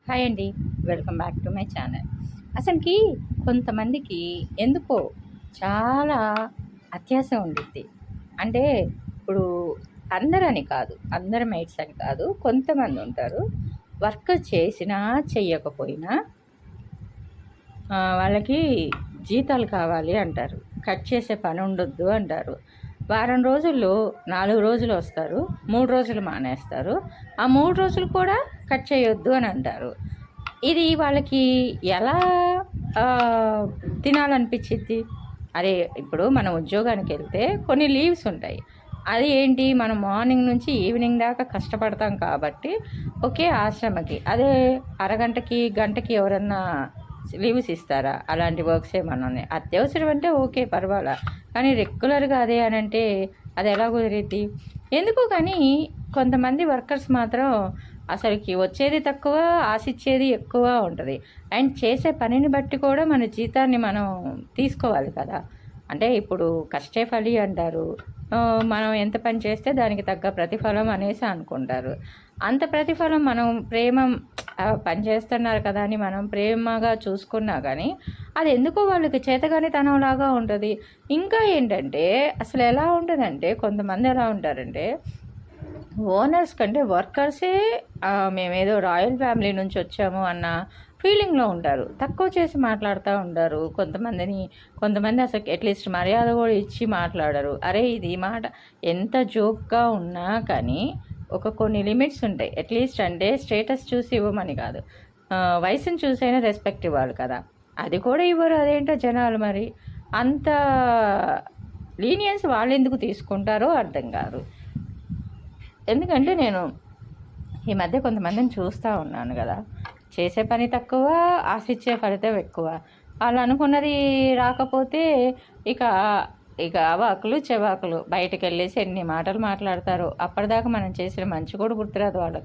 Hi అండి. Welcome back to my channel. అసలుకి కొంతమందికి ఎందుకో చాలా అత్యాశ ఉండిద్ది. అంటే ఇప్పుడు అందరని కాదు, అందరి మేట్స్ అని కాదు, కొంతమంది ఉంటారు. వర్క్ చేసినా చెయ్యకపోయినా వాళ్ళకి జీతాలు కావాలి అంటారు. కట్ చేసే పని ఉండొద్దు అంటారు. వారం రోజుల్లో 4 రోజులు వస్తారు, 3 రోజులు మానేస్తారు. ఆ 3 రోజులు కూడా కట్ చేయొద్దు అని అంటారు. ఇది వాళ్ళకి ఎలా తినాలనిపించిద్ది? అరే ఇప్పుడు మనం ఉద్యోగానికి వెళ్తే కొన్ని లీవ్స్ ఉంటాయి. అది ఏంటి, మనం మార్నింగ్ నుంచి ఈవినింగ్ దాకా కష్టపడతాం కాబట్టి ఓకే ఆశ్రమకి. అదే అరగంటకి గంటకి ఎవరన్నా లీవ్స్ ఇస్తారా? అలాంటి వర్క్స్ ఏమన్నా ఉన్నాయి. అత్యవసరం అంటే ఓకే పర్వాలా, కానీ రెగ్యులర్గా అదే అని అంటే అది ఎలా కుదిరిద్ది? ఎందుకు కానీ కొంతమంది వర్కర్స్ మాత్రం అసలుకి వచ్చేది తక్కువ, ఆశిచ్చేది ఎక్కువ ఉంటుంది. అండ్ చేసే పనిని బట్టి కూడా మన జీతాన్ని మనం తీసుకోవాలి కదా. అంటే ఇప్పుడు కష్టే ఫలి అంటారు. మనం ఎంత పని చేస్తే దానికి తగ్గ ప్రతిఫలం అనేసి అనుకుంటారు. అంత ప్రతిఫలం మనం పని చేస్తున్నారు కదా అని మనం ప్రేమగా చూసుకున్నా కానీ అది ఎందుకో వాళ్ళకి చేతగానితనంలాగా ఉంటుంది. ఇంకా ఏంటంటే అసలు ఎలా ఉంటుందంటే కొంతమంది ఎలా ఉంటారంటే ఓనర్స్ కంటే వర్కర్సే మేమేదో రాయల్ ఫ్యామిలీ నుంచి వచ్చాము అన్న ఫీలింగ్లో ఉంటారు. తక్కువ చేసి మాట్లాడుతూ ఉంటారు కొంతమంది అసలు అట్లీస్ట్ మర్యాద కూడా ఇచ్చి మాట్లాడరు. అరే ఇది మాట ఎంత జోక్గా ఉన్నా కానీ కొన్ని లిమిట్స్ ఉంటాయి. అట్లీస్ట్ అంటే స్టేటస్ చూసి ఇవ్వమని కాదు, వయసుని చూసైనా రెస్పెక్ట్ ఇవ్వాలి కదా. అది కూడా ఇవ్వరు. అదేంటో జనాలు మరి అంత లీనియన్స్ వాళ్ళు ఎందుకు తీసుకుంటారో అర్థం కాదు. ఎందుకంటే నేను ఈ మధ్య కొంతమందిని చూస్తూ ఉన్నాను కదా, చేసే పని తక్కువ, ఆశిచ్చే ఫలితం ఎక్కువ. వాళ్ళు అనుకున్నది రాకపోతే ఇక ఇక అవాకులు చెవాకులు బయటకు వెళ్ళేసి ఎన్ని మాటలు మాట్లాడతారో. అప్పటిదాకా మనం చేసిన మంచి కూడా గుర్తురాదు వాళ్ళకి.